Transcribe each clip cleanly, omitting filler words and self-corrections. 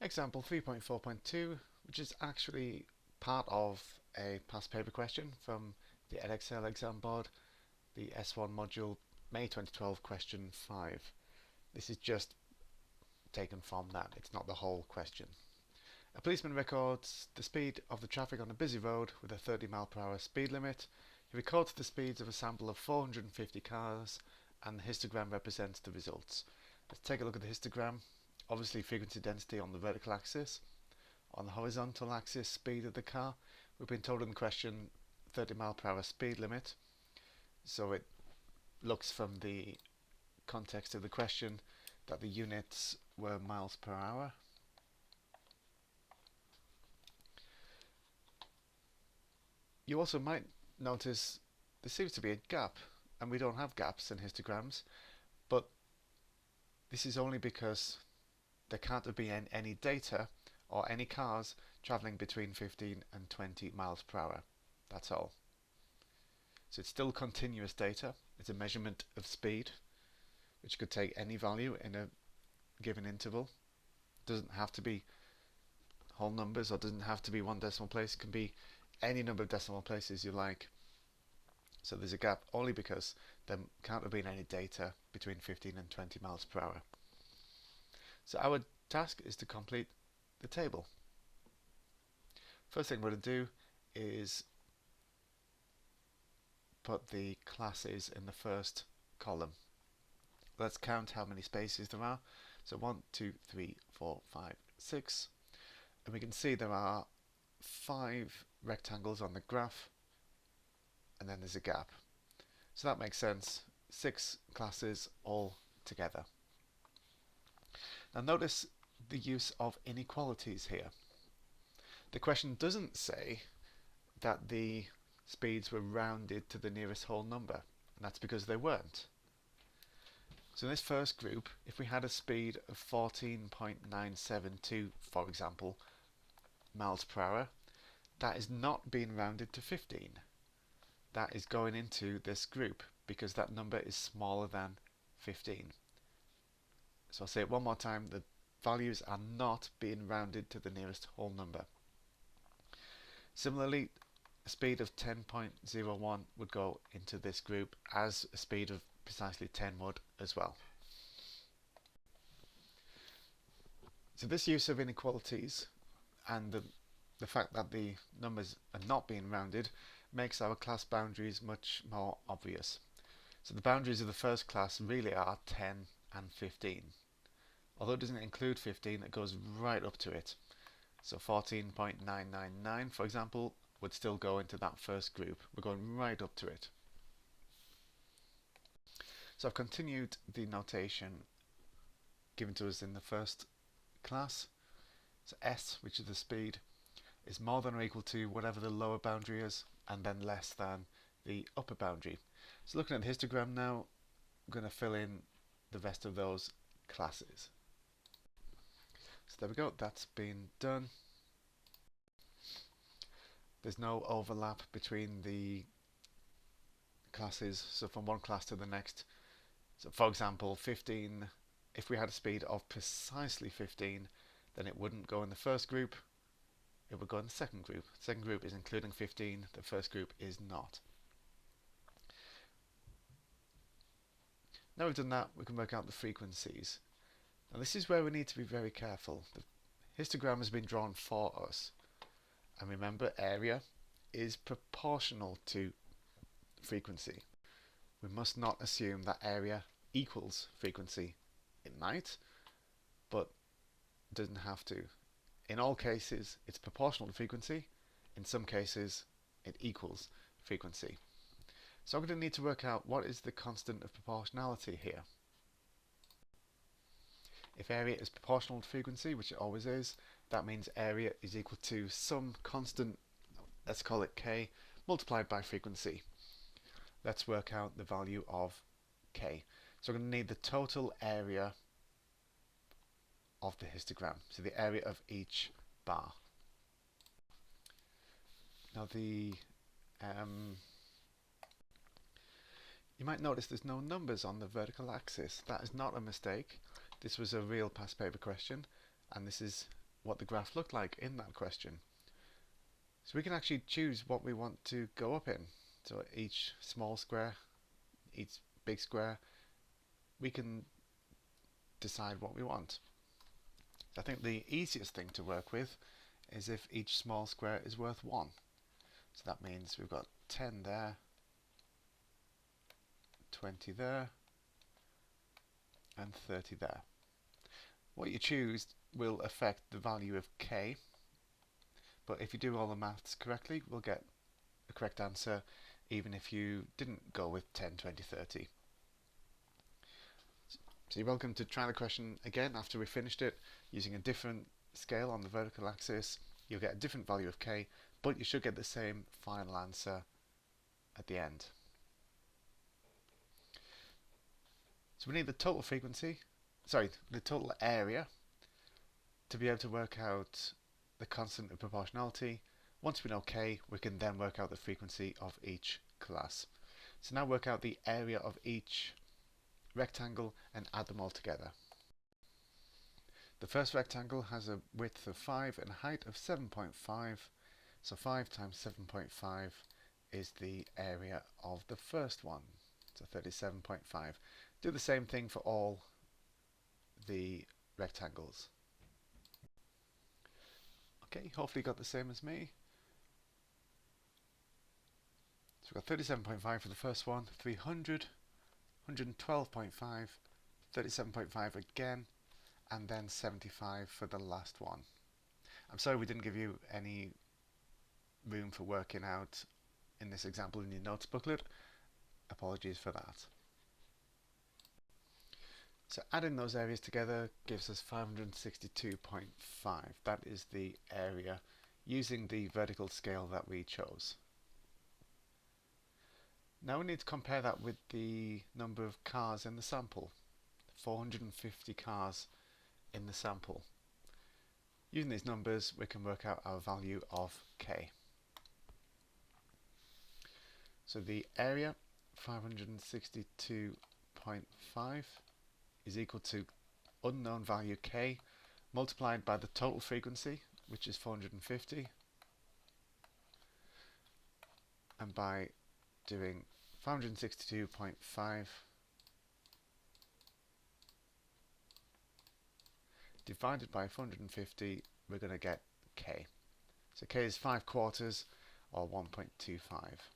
Example 3.4.2, which is actually part of a past paper question from the Edexcel exam board, the S1 module, May 2012, question 5. This is just taken from that, it's not the whole question. A policeman records the speed of the traffic on a busy road with a 30 mph speed limit. He records the speeds of a sample of 450 cars, and the histogram represents the results. Let's take a look at the histogram. Obviously frequency density on the vertical axis. On the horizontal axis, speed of the car. We've been told in the question 30 mph speed limit, so it looks from the context of the question that the units were miles per hour. You also might notice there seems to be a gap, and we don't have gaps in histograms, but this is only because there can't have been any data or any cars travelling between 15 and 20 miles per hour. That's all. So it's still continuous data. It's a measurement of speed, which could take any value in a given interval. It doesn't have to be whole numbers, or doesn't have to be one decimal place. It can be any number of decimal places you like. So there's a gap only because there can't have been any data between 15 and 20 miles per hour. So our task is to complete the table. First thing we're going to do is put the classes in the first column. Let's count how many spaces there are. So 1, 2, 3, 4, 5, 6. And we can see there are 5 rectangles on the graph, and then there's a gap. So that makes sense. 6 classes all together. Now notice the use of inequalities here. The question doesn't say that the speeds were rounded to the nearest whole number, and that's because they weren't. So in this first group, if we had a speed of 14.972, for example, miles per hour, that is not being rounded to 15. That is going into this group because that number is smaller than 15. So I'll say it one more time, the values are not being rounded to the nearest whole number. Similarly, a speed of 10.01 would go into this group, as a speed of precisely 10 would as well. So this use of inequalities and the fact that the numbers are not being rounded makes our class boundaries much more obvious. So the boundaries of the first class really are 10 and 15. Although it doesn't include 15, it goes right up to it. So 14.999, for example, would still go into that first group. We're going right up to it. So I've continued the notation given to us in the first class. So S, which is the speed, is more than or equal to whatever the lower boundary is, and then less than the upper boundary. So looking at the histogram now, I'm going to fill in the rest of those classes. So there we go, that's been done. There's no overlap between the classes, so from one class to the next. So for example, 15, if we had a speed of precisely 15, then it wouldn't go in the first group, it would go in the second group. The second group is including 15, the first group is not. Now we've done that, we can work out the frequencies. Now this is where we need to be very careful. The histogram has been drawn for us, and remember, area is proportional to frequency. We must not assume that area equals frequency. It might, but it doesn't have to. In all cases, it's proportional to frequency. In some cases, it equals frequency. So I'm going to need to work out what is the constant of proportionality here. If area is proportional to frequency, which it always is, that means area is equal to some constant, let's call it k, multiplied by frequency. Let's work out the value of k. So we're going to need the total area of the histogram, so the area of each bar. Now you might notice there's no numbers on the vertical axis. That is not a mistake. This was a real past paper question, and this is what the graph looked like in that question. So we can actually choose what we want to go up in. So each small square, each big square, we can decide what we want. So I think the easiest thing to work with is if each small square is worth 1. So that means we've got 10 there, 20 there, and 30 there. What you choose will affect the value of k, but if you do all the maths correctly, we'll get the correct answer even if you didn't go with 10, 20, 30. So you're welcome to try the question again after we finished it using a different scale on the vertical axis. You'll get a different value of k, but you should get the same final answer at the end. So we need the total frequency, the total area to be able to work out the constant of proportionality. Once we know k, we can then work out the frequency of each class. So now work out the area of each rectangle and add them all together. The first rectangle has a width of 5 and a height of 7.5, so 5 times 7.5 is the area of the first one, so 37.5. Do the same thing for all the rectangles. Okay, hopefully you got the same as me. So we've got 37.5 for the first one, 300, 112.5, 37.5 again, and then 75 for the last one. I'm sorry we didn't give you any room for working out in this example in your notes booklet. Apologies for that. So adding those areas together gives us 562.5. That is the area using the vertical scale that we chose. Now we need to compare that with the number of cars in the sample. 450 cars in the sample. Using these numbers we can work out our value of k. So the area, 562.5, is equal to unknown value k multiplied by the total frequency, which is 450, and by doing 562.5 divided by 450, we're going to get k. So k is 5/4 or 1.25.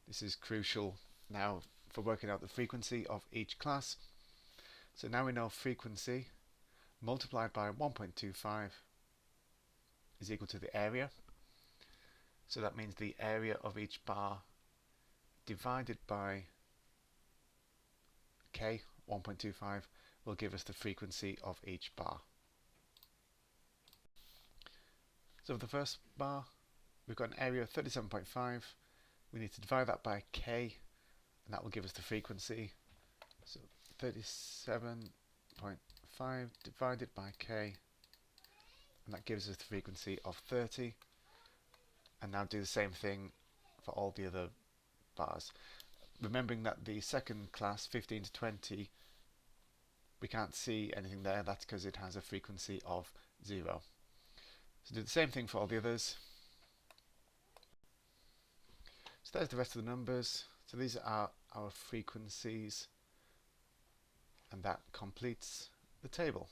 This is crucial now for working out the frequency of each class. So now we know frequency multiplied by 1.25 is equal to the area. So that means the area of each bar divided by k, 1.25, will give us the frequency of each bar. So for the first bar, we've got an area of 37.5. We need to divide that by k, and that will give us the frequency. So 37.5 divided by k, and that gives us the frequency of 30. And now do the same thing for all the other bars. Remembering that the second class, 15 to 20, we can't see anything there. That's because it has a frequency of 0. So do the same thing for all the others. So there's the rest of the numbers. So these are our frequencies, and that completes the table.